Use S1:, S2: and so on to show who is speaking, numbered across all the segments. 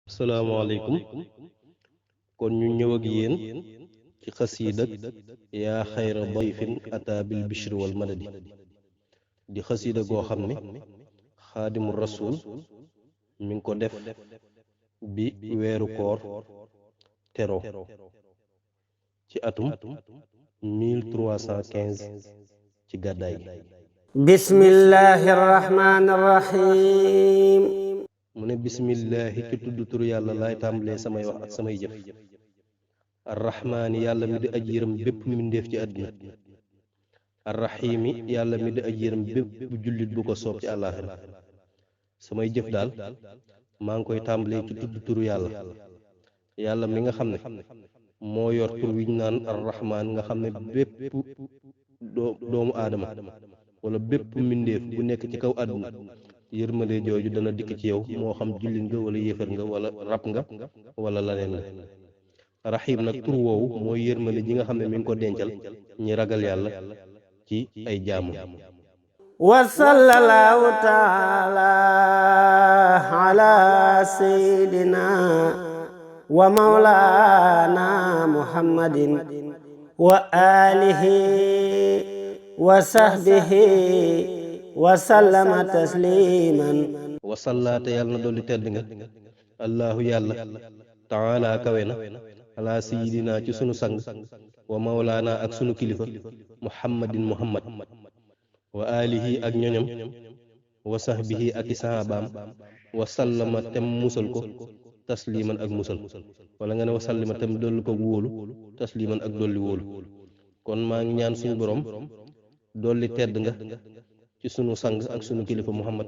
S1: asalaamaaleykum kon ñu ñëw ak yéen ci xasiidak yaa xayra dayfin ataa bil bishri wal madadi di xasiida goo xam ne xaadimu rasul mi ngi ko def bi weeru koor tero ci atum 1315 ci gàddaay gi
S2: bismillahi rahmaani rahim
S1: mu ne bismillaahi ci tudd turu yàlla laay tàmbalee samay wax ak samay jëf arrahmaani yàlla mi di aj yërëm bépp mbindéef ci àddina arrahiimi yàlla mi di aj yërëm bépp jullit bu ko soob ci àllaaxira samay jëf daal maa ngi koy tàmbalee ci tudd turu yàlla mi nga xam ne moo yor tur wi ñu naan arrahmaan nga xam ne bépp doomu aadama wala bépp mbindéef bu nekk ci kaw àdduna yërmande jooju dana dikk ci yow moo xam jullit nga wala yéefar nga wala rab nga wala laneen nga raxiim nag tur woowu mooy yërmande ji nga xam ne mi ngi ko dencal ñi ragal yàlla ci ay jaamu
S2: wa sallallahu taala ala sayyidina wa mawlana muhammadin wa alihi wa sahbihi wa sallama tasliman
S1: wasallaate yàlla na dolli tedd nga allahu yàlla taala kawe na ala sayidina ci sunu sang wa mawlaana ak sunu kilifa muhammadin muhammad wa alihi ak ñoñam wa sahbihi ak i sahabaam wa sallama tem musal ko tasliman ak musal wala nga ne wa sallima tem dolli ko wóolu tasliman ak dolli wóolu kon maa ngi ñaan suñu borom dolli tedd nga ci sunu sang ak sunu kilifa muhammad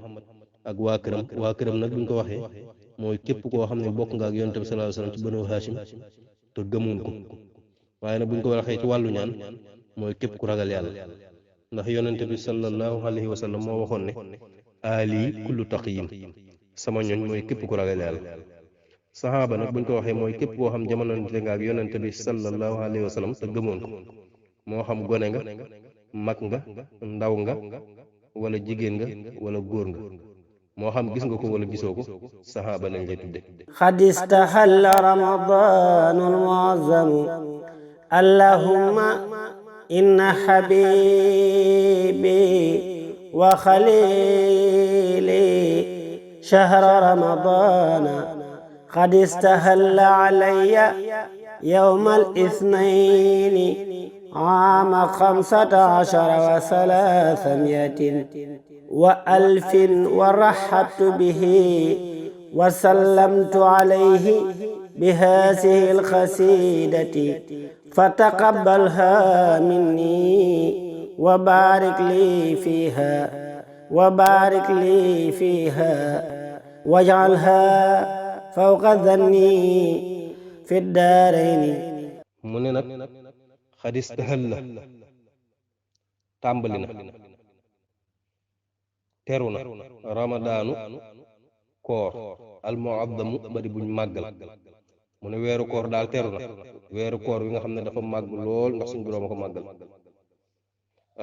S1: ak waa këram nag buñ ko waxee mooy képp koo xam ne bokk nga ak yonent bi sallallahu alayhi wasallam ci banu hashim te gëmuñ ko waaye nag buñ ko waxee ci wàllu ñaan mooy képp ku ragal yàlla ndax yonent bi sallallahu alayhi wasallam moo waxoon ne ali kullu taqiyin sama ñoñ mooy képp ku ragal yàlla saxaaba nag buñ ko waxee mooy képp koo xam jamonante nga ak yonent bi sallallahu alayhi wasallam te gëmoon ko moo xam gone nga mag nga ndaw nga wala jigéen nga wala góor nga moo xam gis nga ko wala gisoo ko saxaaba lañ lay tudde
S2: xad istahalla ramadanul muazzamu allahumma inna habibi wa khalili shahra ramadana xad istahalla alayya yawmal ithnaini عام 15 و300 وألف ورحبت به وسلمت عليه بهذه القصيدة فتقبلها مني وبارك لي فيها واجعلها فوق ظني في الدارين
S1: xadis tëxal la tàmbali na teru na ramadaanu koor almuazzamu bari buñ màggal mu ne weeru koor daal teru na weeru koor wi nga xam ne dafa màgg lool ndax suñ boroom a ko màggal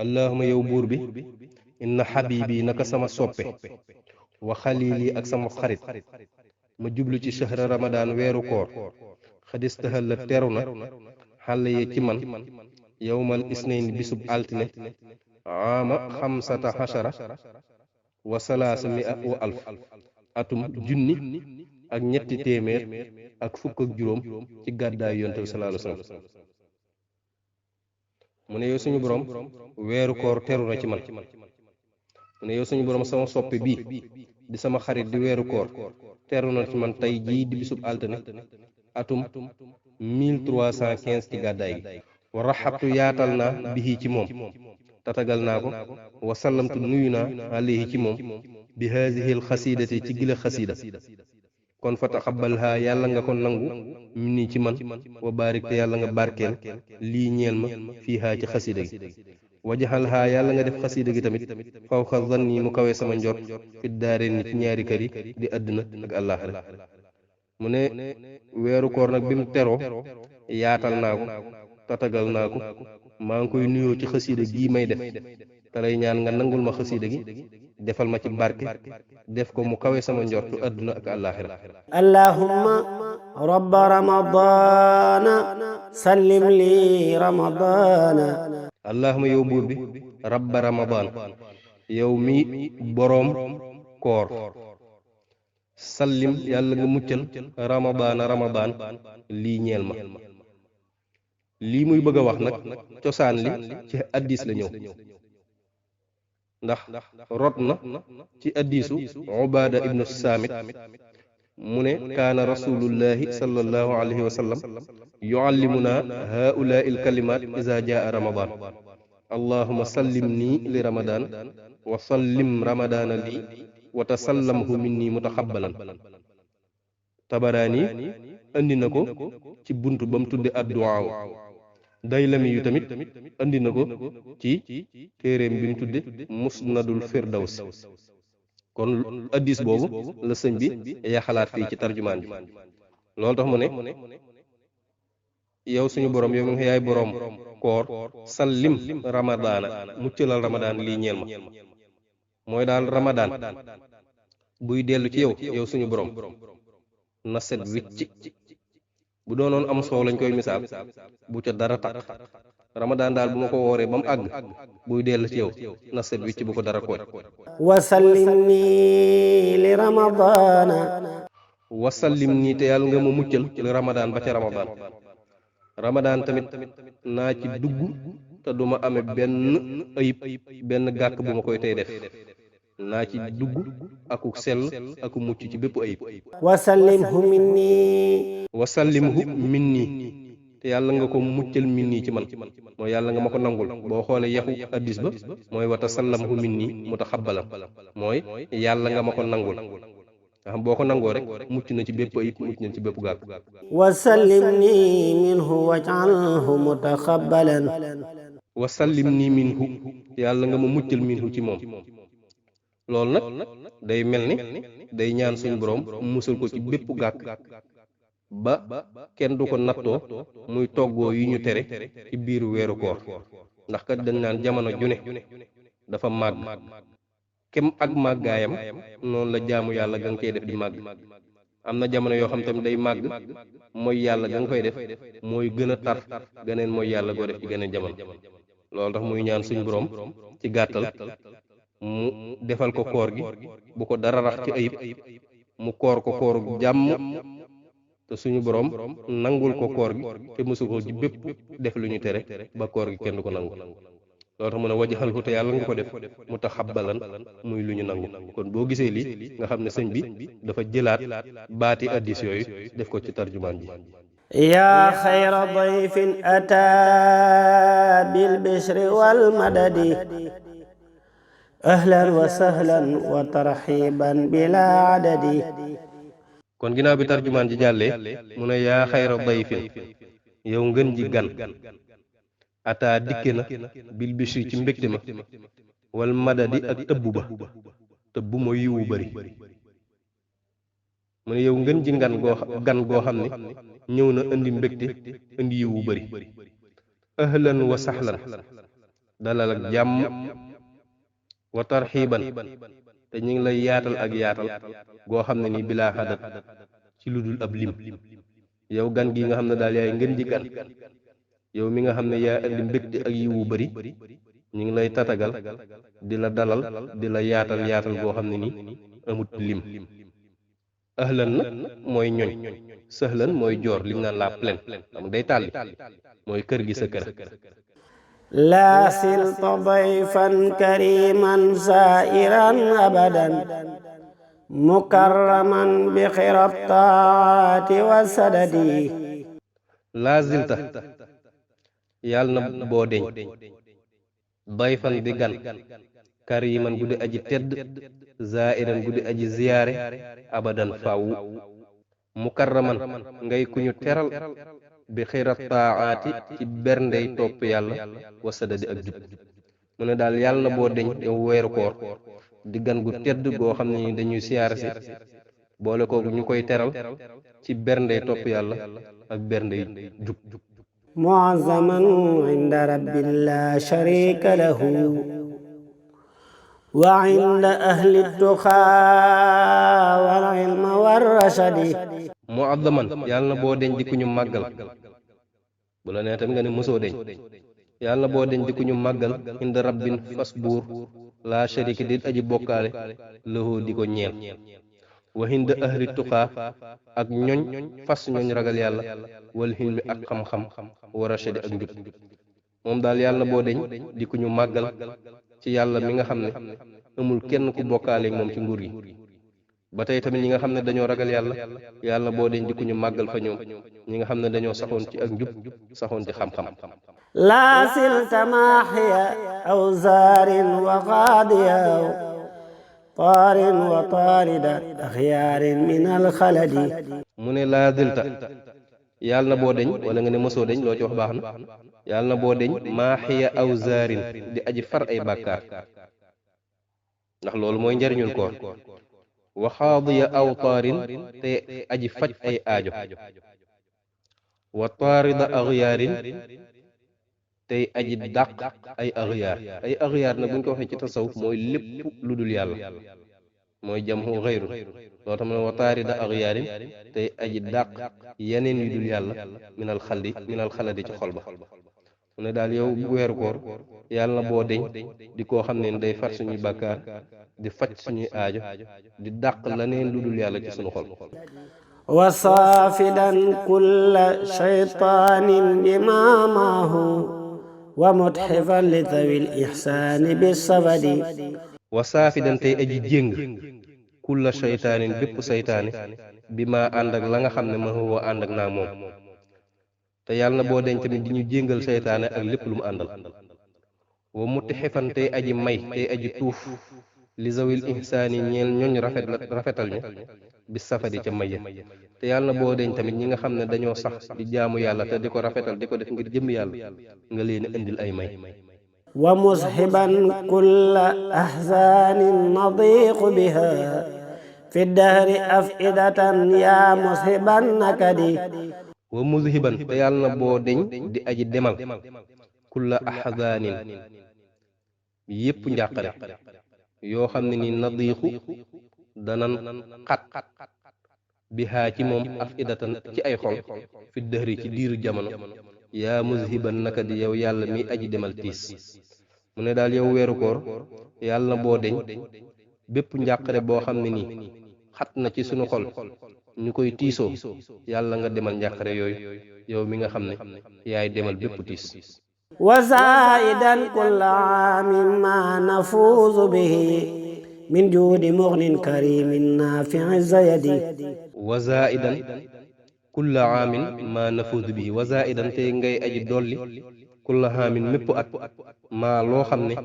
S1: allahuma yow buur bi inna xabibi naka sama soppe wa xalili ak sama xarit ma jublu ci shahra ramadaan weeru koor xadis tëxal la teru na xale yi ci man yowmal isnayn bisub altine ama 15 wa salaasa mia wa alf atum junni ak ñetti téeméer ak fukk ak juróom ci gàddaay yonte bi sallallahu alayhi wasallam mu ne yow suñu borom weeru koor teru na ci man mu ne yow suñu borom sama soppe bii di sama xarit di weeru koor teru na ci man tey jii di bisub altine atum 1315 ci gàddaay gi wa raxabtu yaatal naa bihi ci moom tatagal naa ko wa sallamtu nuyu naa alayhi ci moom bi haadihi l xasidati ci gila xasida kon fa taxabalha yàlla nga ko nangu min ci man wa barik te yàlla nga barkeel lii ñeel ma fiihaa ci xasida gi wajaxalha yàlla nga def xasida gi tamit fawqa zanni mu kawee sama njort fi daareen ni ci ñaari kër yi di àddina ak àllaaxira mu ne weeru koor nag bi mu teroo yaatal naa ko tatagal naa ko maa ngi koy nuyoo ci xasiida gii may def te lay ñaan nga nangul ma xasiida gi defal ma ci barke def ko mu kawe sama njortu àdduna ak àllaaxira
S2: allahumma rabba ramadana sallim li ramadana
S1: allahuma yow buur bi rabba ramadan yow mi boroom koor sallim yàlla nga muccal ramadan lii ñeel ma lii muy bëgg a wax nag cosaan li ci addis la ñëw ndax rot na ci addisu ubaada ibnu saamit mu ne kaana rasulullahi sallallahu alayhi wa sallam yuallimuna haulaai alkalimat iza jaa ramadan allahuma sallim nii li ramadan wa sallim ramadana lii wa tasallamhu minni mutaxabbalan tabaraani andi na ko ci buntu ba mu tudde adduwaaw daylami yu tamit andi na ko ci téeréem bi mu tudde musnadul firdaws kon addis boobu la sëñ bi yaxalaat fii ci tarjumaan bi loolu tax mu ne yow suñu borom yow mi nga yaay borom koor sallim ramadaana muccalal ramadaan lii ñeel ma mooy daal ramadaan buy dellu ci yow suñu borom na set wicc bu doonoon am soow lañ koy misaal bu ca dara taq ramadaan daal bu ma ko wooree ba mu àgg buy dellu ci yow na set wicc bu ko dara kooj
S2: wasallim nii li ramadana
S1: wasallim nii te yàlla nga ma muccal li ramadaan ba ca ramadaan tamit naa ci dugg te duma ame benn ayib benn gàkk bu ma koy tey def naa ci dugg aku sell aku mucc ci bépp ayib
S2: wasallimhu
S1: minni te yàlla nga ko muccal minni ci man mooy yàlla nga ma ko nangul boo xoolee yaxu addis ba mooy wa tasallamhu minni mutaxabbalan mooy yàlla nga ma ko nangul nga xam boo ko nangoo rek mucc na ci bépp ayib mucc na ci bépp gàkk
S2: wasallimni minhu waj'alhu mutaxabbalan
S1: wasallimni minhu yàlla nga ma muccal minhu ci moom loolu nag day mel ni day ñaan suñu borom musal ko ci bépp gàkk ba kenn du ko nattoo muy toggoo yi ñu tere ci biiru weeru koor ndax kat dañ naan jamono june dafa màgg kem ak màggaayam noonu la jaamu yàlla ga nga koy def di màgg am na jamono yoo xam tamit day màgg mooy yàlla ga nga koy def mooy gën a tar ganeen mooy yàlla goo def ci geneen jamono loolu tax muy ñaan suñu borom ci gàttal mu defal ko koor gi bu ko dara rax ci ayib mu koor ko kooru jàmm te suñu borom nangul ko koor gi te mësu ko ci bépp def lu ñu tere ba koor gi kenn du ko nangu loolu tax mu ne wajaxal ko te yàlla nga ko def mu taxabbalan muy lu ñu nangu kon boo gisee lii nga xam ne sëñ bi dafa jëlaat baati addis yooyu def ko ci tarjumaan ji
S2: yaa xayra dayfin ataa bil bishri wal madadi ahlan wa sahlan wa tarxiban bila adadi
S1: kon ginnaaw bi tarjumaan ji jàllee mu ne yaa xayra dayfin yow ngën ji gan ataa dikke na bil bishri ci mbégte ma wal madadi ak tëbb ba tëbb mooy yiwu bari mu ne yow ngën ji gan goo xam ne ñëw na indi mbégte indi yiwu bari ahlan wa sahlan dalal ak jàmm wa tarxiiban te ñu ngi lay yaatal ak yaatal goo xam ne ni bilaa xadat ci lu dul ab lim yow gan gi nga xam ne daal yaay ngën ji gan yow mi nga xam ne yaa indi mbégte ak yiwu bari ñu ngi lay tatagal di la dalal di la yaatal yaatal goo xam ne ni amut lim ahlan nag mooy ñoñ sahlan mooy joor liñ naan la pleine am day tàlli mooy kër gi sa kër
S2: laa silta dayfan kariman zairan abadan mukarraman bi xirab taati wa sadadi
S1: laa zilta yàlla na boo deñ dayfan di gan kariman guddi aji tedd zairan guddi aji ziyaare abadan faawu mukarraman ngay ku ñu teral bi xirat taaati ci berndey topp yàlla wasadadi ak jub mu ne daal yàlla na boo deñ yow weeru koor di gan gu tedd goo xam ne ni dañuy siyaare si boole kooku ñu koy teral ci berndey topp yàlla ak berndey jub
S2: muazzaman inda rabbin la sharika lahu wa inda ahli tuqaa wal ilma war rashadi
S1: mu'azzaman yàlla na boo deñ di ku ñu màggal bu la nee tamit nga ne mosoo deñ yàlla na boo deñ di ku ñu màggal inda rabbin fas buur laa sharika di aji bokkaale lahu di ko ñeel wa inda ahli tuqaa ak ñoñ fas ñooñ ragal yàlla wal hilmi ak xam-xam wa rashadi ak njub moom daal yàlla na boo deñ di ku ñu màggal ci yàlla mi nga xam ne amul kenn ku bokkaale moom ci nguur gi ba tey tamit ñi nga xam ne dañoo ragal yàlla yàlla na boo deñ di ku ñu màggal fa ñoom ñi nga xam ne dañoo saxoon ci ak njub saxoon ci xam-xam
S2: laa silta maaxiya aw zaarin wa qaadiya taarin wa taarida axyaarin min alxaladi
S1: mu ne laa zilta yàlla na boo deñ wala nga ne mosoo deñ loo ci wax baax na yàlla na boo deñ maaxiya aw zaarin di aji far ay bàkkaar ndax loolu mooy njariñul koor wa xaadiya aw taarin te aji faj ay aajo wa taarida axyaarin tey aji dàq ay axyaar nag bu ñu ko waxee ci tasawuf mooy lépp lu dul yàlla mooy jamhu xayru loo tax ma ne wa taarida axyaarin tey aji dàq yeneen yu dul yàlla minal xaladi ci xol ba mu ne daal yow weeru koor yàlla na boo deñ di koo xam ne day far suñuy bàkkaar di faj suñuy aajo di dàq leneen lu dul yàlla ci suñu xol
S2: wa saafidan kulla shaytaanin imaamahu wa mutxifan li tawil ixsaani bisabadi
S1: wa saafidan tey aji jéng kulla shaytaanin bépp saytaane bi ma ànd ak la nga xam ne ma huwa ànd ak naa moom te yàlla na boo deñ tamit di ñu jéngal seytaane ak lépp lu mu àndal wa mutixifan tey aji may tey aji tuuf li zawil ihsaani ñeel ñooñ rafetal ñu bi safadi ca maye te yàlla na boo deñ tamit ñi nga xam ne dañoo sax di jaamu yàlla te di ko rafetal di ko def ngir jëm yàlla nga leen indil ay may
S2: wa musxiban kulla ahzaanin nadiqu biha fi dahri afidatan yaa musxiban nakadi
S1: wa muzhiban te yàlla na boo deñ di aji demal kulla ahzaanin yépp njàqare yoo xam ne ni nadiixu danan xat bihaa ci moom afidatan ci ay xol fi dëhri ci diiru jamono yaa muzhiban naka di yow yàlla mi aji demal tiis mu ne daal yow weeru koor yàlla na boo deñ bépp njàqare boo xam ne nii xat na ci sunu xol ñu koy tiisoo yàlla nga demal njàqare yooyu yow mi nga xam ne yaay demal bépp tiis
S2: wa zaidan kulla aamin ma nafuuzu bihi min juudi mugnin karimin naafi'i zayadi
S1: wa zaidan kulla aamin ma nafuuzu bihi wa zaidan tey ngay aji dolli kulla aamin mépp at maa loo xam ne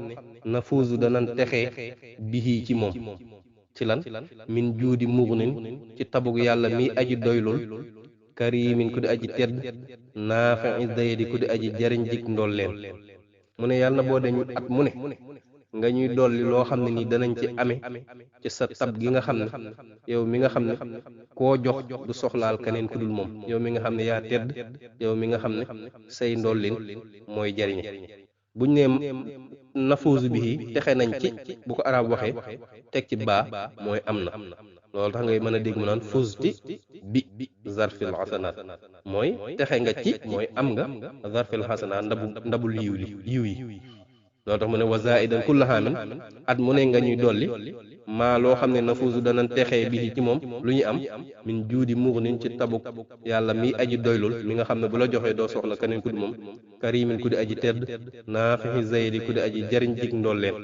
S1: nafuuzu danan texee bihi ci moom ci lan min juudi mugnin ci tabug yàlla mi aji doylul karimin ku di aji tedd naafi'i zayadi ku di aji jariñ jik ndool leen mu ne yàlla na boo deñ at mu ne nga ñuy dolli loo xam ne nii danañ ci ame ci sa tab gi nga xam ne yow mi nga xam ne koo jox du soxlaal keneen ku dul moom yow mi nga xam ne yaa tedd yow mi nga xam ne say ndollin mooy jariñe buñ ne nafuusu bihi texe nañ ci bu ko arab waxee teg ci baa mooy am na loolu tax ngay mën a dégg mu naan fusti bi zarfil xasanaat mooy texe nga ci mooy am nga zarfil xasanaat ndabul yiw yi loolu tax mu ne wa zaidan kulla haamin at mu ne nga ñuy dolli maa loo xam ne nafuusu dana texee bi ci moom lu ñu am min juudi mughnin ci tabuk yàlla mi aji doylul mi nga xam ne bu la joxee doo soxla keneen ku di moom karimin ku di aji tedd naafixi zaydi ku di aji jariñ jik ndolleen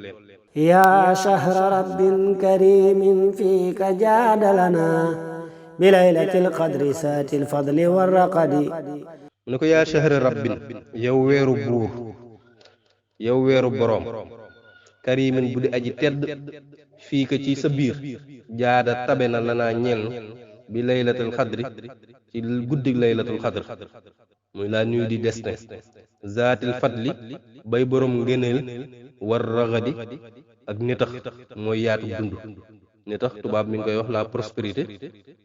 S2: yaa shahra rabbin karimin fiika jaadalana bi laylatil qadri saatil fadli warraqadi
S1: mu ne ko yaa shahra rabbin yow weeru buur yow weeru boroom karimin bu di aji tedd fii ka ci sa biir jaada tabe na lanaa ñeel bi laylatul xadri ci guddig laylatul xadr muy la nuit du destin zaatil fadli bay boroom ngëneel war raxadi ak nitax mooy yaatu dund nitax tubaab mi ngi koy wax la prospérité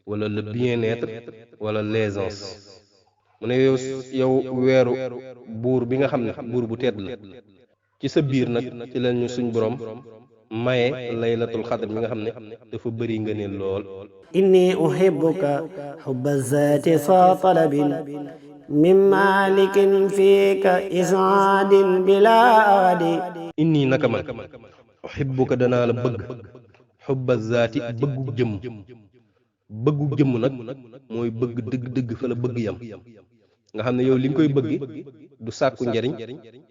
S1: wala le bien-être wala l'aisance mu ne yow weeru buur bi nga xam ne buur bu tedd la ci sa biir nag ci lañu suñ borom maye laylatul xadr mi nga xam ne dafa bëri ngëneel lool.
S2: inni uhibbuka hubba zaati sa talabin min malikin fiika isaadin bila awadi.
S1: inni naka man uhibbuka danaa la bëgg xubba zaati bëggu jëmm nag mooy bëgg dëgg-dëgg fa la bëgg yam nga xam ne yow li nga koy bëgg du sàkku njariñ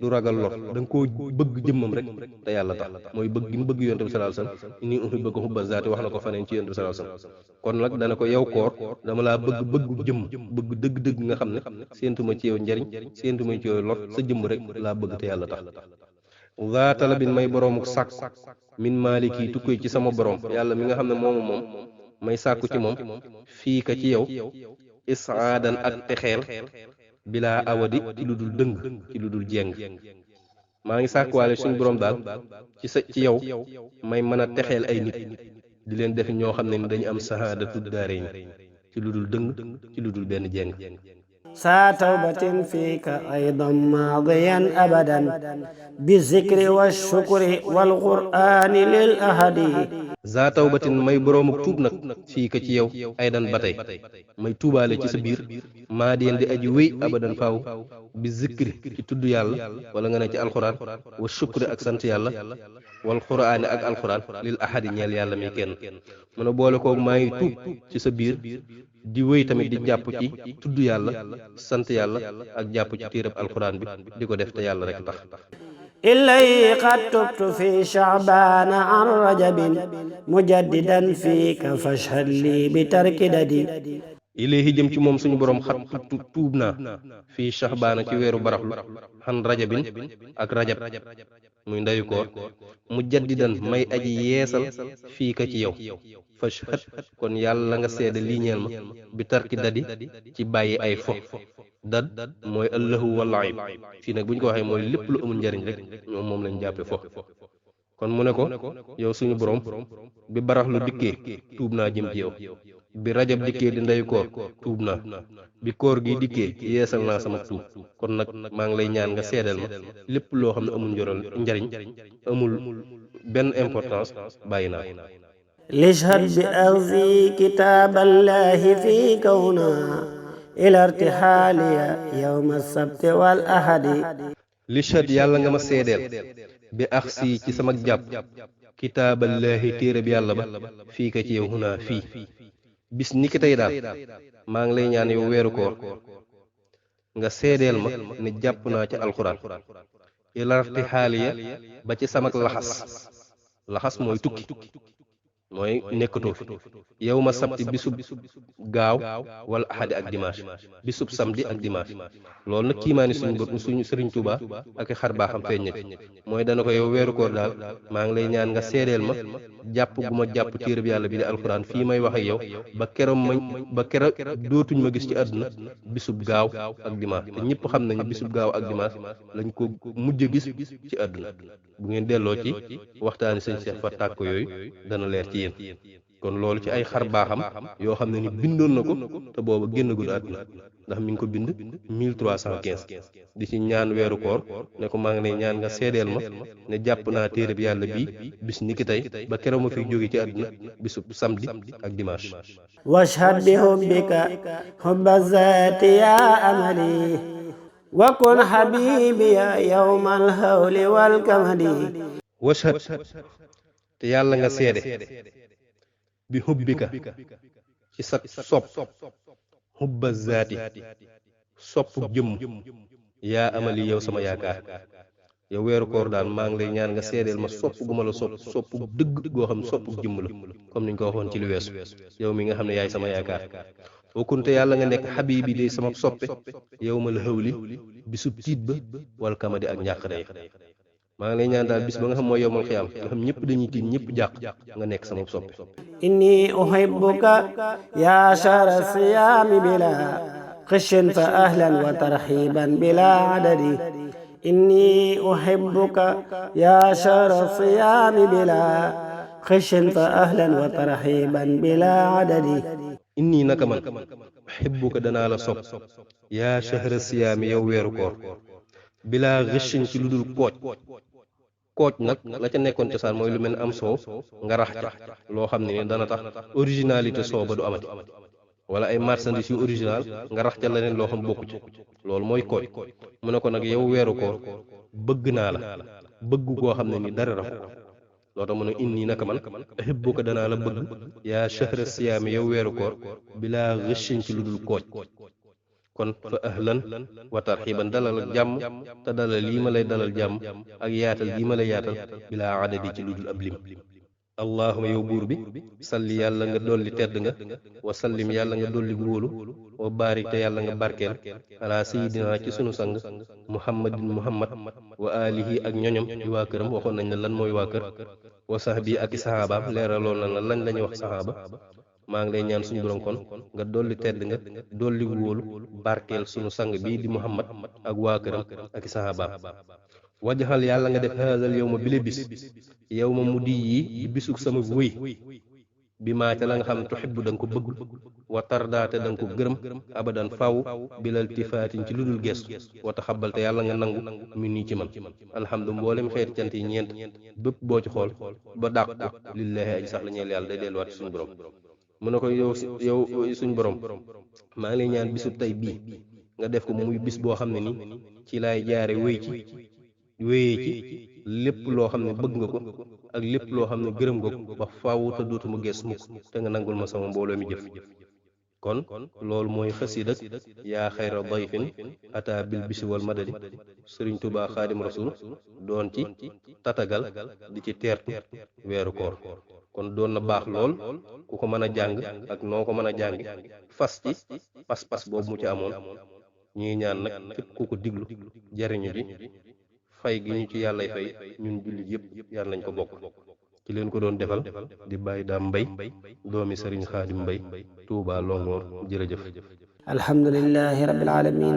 S1: du ragal lor da nga koo bëgg jëmmam rek te yàlla tax mooy bëgg gi mu bëgg yonent bi sallallahu alayhi wasallam inni uhibbuka hubba zaati wax na ko faneen ci yonent bi sallallahu alayhi wasallam kon nag dana ko yow koor dama laa bëggu jëmm bëgg dëgg-dëgg nga xam ne séentuma ci yow njariñ séentuma ci yow lor sa jëmm rek laa bëgg te yàlla tax za talabin may boroomu sàkku min maaliki tukkee ci sama borom yàlla mi nga xam ne moomu moom may sàkku ci moom fii ka ci yow isaadan ak texeel bilaa awadi ci lu dul dëng ci lu dul jeng maa ngi sàkkuwaale suñu borom daal ci yow may mën a texeel ay nit di leen def ñoo xam ne ni dañu am sahaadatu daarayni ci lu dul dëng ci lu dul benn jeng
S2: saa tawbatin fiika aydan maadiyan abadan bi zikri wa shukri wal qur'ani lil ahadi.
S1: za tawbatin may boroomu tuub nag fii ka ci yow aydan ba tey may tuubaale ci sa biir maa di di aji wéy abadan faaw bi zikri ci tudd yàlla wala nga ne ci alxuraan wa shukri ak sant yàlla wal qur'ani ak alxuraan lil ahadi ñeel yàlla mi kenn mu ne boole koogu maa ngi tuub ci sa biir di wéy tamit di jàpp ci tudd yàlla sant yàlla ak jàpp ci téereb alxuraan bi di ko def te yàlla rek tax.
S2: illay qad tubtu fi sha'bana an rajabin mujaddidan fiika fashhad li bi tarki dadi.
S1: ilayhi jëm ci moom suñu borom xat tuub naa fii sha'bana ci weeru baraxlu xan rajabin ak rajab muy ndeyu koor mujaddidan may aji yeesal fii ka ci yow fashhad kon yàlla nga seede lii ñeel ma bi tarki dadi ci bàyyi ay fo dad mooy allahu wallaayib fii nag bu ñu ko waxee mooy lépp lu amul njariñ rek ñoom moom lañ jàppe fo kon mu ne ko yow suñu borom bi baraxlu dikkee tuub naa jëm ci yow bi rajab dikkee di ndeyu koor tuub naa bi koor gi dikkee yeesal naa sama tuub kon nag maa ngi lay ñaan nga seedeel ma lépp loo xam ne amul njariñ amul benn importance bàyyi naa ko.
S2: lishhad bi axzi kitaaballahi fi kawna ila irtixaaliya yawma sabti wal ahadi.
S1: lishhad yàlla nga ma seedeel bi axsi ci sama jàpp kitaaballahi téere bi yàlla ba fii ka ci yow hunaa fii bis ni ki tey daal maa ngi lay ñaan yow weeru koor nga seedeel ma ne jàpp naa ci alxuraan ila irtixaaliya ba ci samak laxas mooy tukki mooy nekkatoo fi yow ma sabti bisub gaaw wala ahadi ak dimanche bisub samedi ak dimanche loolu nag kiimaani suñu sëriñ Tuuba ak xar baaxam feeñ na ci mooy dana ko yow weeru koor daal maa ngi lay ñaan nga seedeel ma jàpp gu ma jàpp téereb yàlla bi di alxuraan fii may wax ak yow ba keroog dootuñ ma gis ci àdduna bisub gaaw ak dimanche te ñëpp xam nañu bisub gaaw ak dimanche lañ ko mujj gis ci àdduna bu ngeen delloo ci waxtaani sëñ Cheikh Fatou Tàkko yooyu dana leer ci yéen kon loolu ci ay xar baaxam yoo xam ne ni bindoon na ko te booba génnagul àdduna ndax mi ngi ko bind 1315 di ci ñaan weeru koor ne ko maa ngi lay ñaan nga seedeel ma ne jàpp naa téere bi yàlla bii bis ni ki tey ba keroog ma fi jóge ci àdduna bisub samedi ak dimanche.
S2: washhad bi hubbika hubba zaati ya amali wa kun habibiya yawmal hawli wal kamadi.
S1: washhad te yàlla nga seede bi hubbika ci sa sopp hubba zaati sopp jëmm yaa amali yow sama yaakaar yow weeru koor daal maa ngi lay ñaan nga seedeel ma sopp gu ma la sopp dëgg goo xam sopp jëmm la comme niñ ko waxoon ci lu weesu yow mi nga xam ne yaay sama yaakaar wakkunte yàlla nga nekk xabibi day sama soppe yow ma la xawli bisub tiit ba wal kamadi ak njàqare yi maa ngi lay ñaan daal bis ba nga xam mooy yowmal xiyaam nga xam ñëpp dañuy tiit ñëpp jàq nga nekk sama soppe.
S2: inni uhibbuka ya shahra siyaami bila xishin fa ahlan wa tarxiban bila adadi. inni uhibbuka ya shahra siyaami bila xishin fa ahlan wa tarxiban bila adadi.
S1: inni naka man uhibbuka danaa la sopp yaa shahra siyaami yow weeru koor bilaa xishin ci lu dul kooj nag la ca nekkoon cosaan mooy lu mel ne am soow nga rax ca loo xam ne ni dana tax originalité soow ba du amati wala ay marchandises yu original nga rax ca leneen loo xam bokku ci loolu mooy kooj mu ne ko nag yow weeru koor bëgg naa la bëgg goo xam ne ni dara raxu loo tax mu ne inni naka man uhibbuka danaa la bëgg yaa shahra siyaami yow weeru koor bilaa ghashin ci lu dul kooj kon fa ahlan wa tarxiban dalal ak jàmm te dalal lii ma lay dalal jàmm ak yaatal gii ma lay yaatal bilaa adadi ci lu dul ab lim allahuma yow buur bi salli yàlla nga dolli tedd nga wa sallim yàlla nga dolli wóolu wa baarik te yàlla nga barkeel ala sayidina ci sunu sang muhammadin muhammad wa alihi ak ñoñom di waa këram waxoon nañ ne lan mooy waa kër wa sahbi ak i saxaabaam leeraloon na la lañ lañuy wax saxaaba maa ngi lay ñaan suñu borom kon nga dolli tedd nga dolli wóolu barkeel sunu sang bii di muhammad ak waa këram ak i saxaabaam wajaxal yàlla nga def haazal yow ma bile bis yow ma mu di yi di bisug sama wëy bi maa ca la nga xam ne tuxibbu da nga ko bëggul wa tardaate da nga ko gërëm abadan faw bilal tifaatin ci lu dul gestu wa taxabal te yàlla nga nangu mi nii ci man alhamdu mboolem xeeti cant yi ñeent bépp boo ci xool ba dàq ko lillaahi aji sax la ñeel yàlla day delluwaat suñu borom mu ne ko yow suñu borom maa ngi lay ñaan bisub tey bii nga def ko muy bis boo xam ne ni ci laay jaare wéyee ci lépp loo xam ne bëgg nga ko ak lépp loo xam ne gërëm nga ko ba faaw te dootuma gees mukk te nga nangul ma sama mbooloo mi jëf kon loolu mooy xasidak yaa xayra dayfin ata bil bisi wal madadi sëriñ Tuubaa xaadim rasul doon ci tatagal di ci teertu weeru koor kon doon na baax lool ku ko mën a jàng ak noo ko mën a jàng fas ci pas-pas boobu mu ci amoon ñuy ñaan nag képp ku ko diglu jariñu ji fay gi ñu ci yàllay fay ñun jullit yëpp yàlla nañ ko bokk ci leen ko doon defal di bàyyi daam mbay doomi sëriñ xaadim mbay Tuubaa Longoor jërëjëf
S2: alhamdulillahi rabbil alamin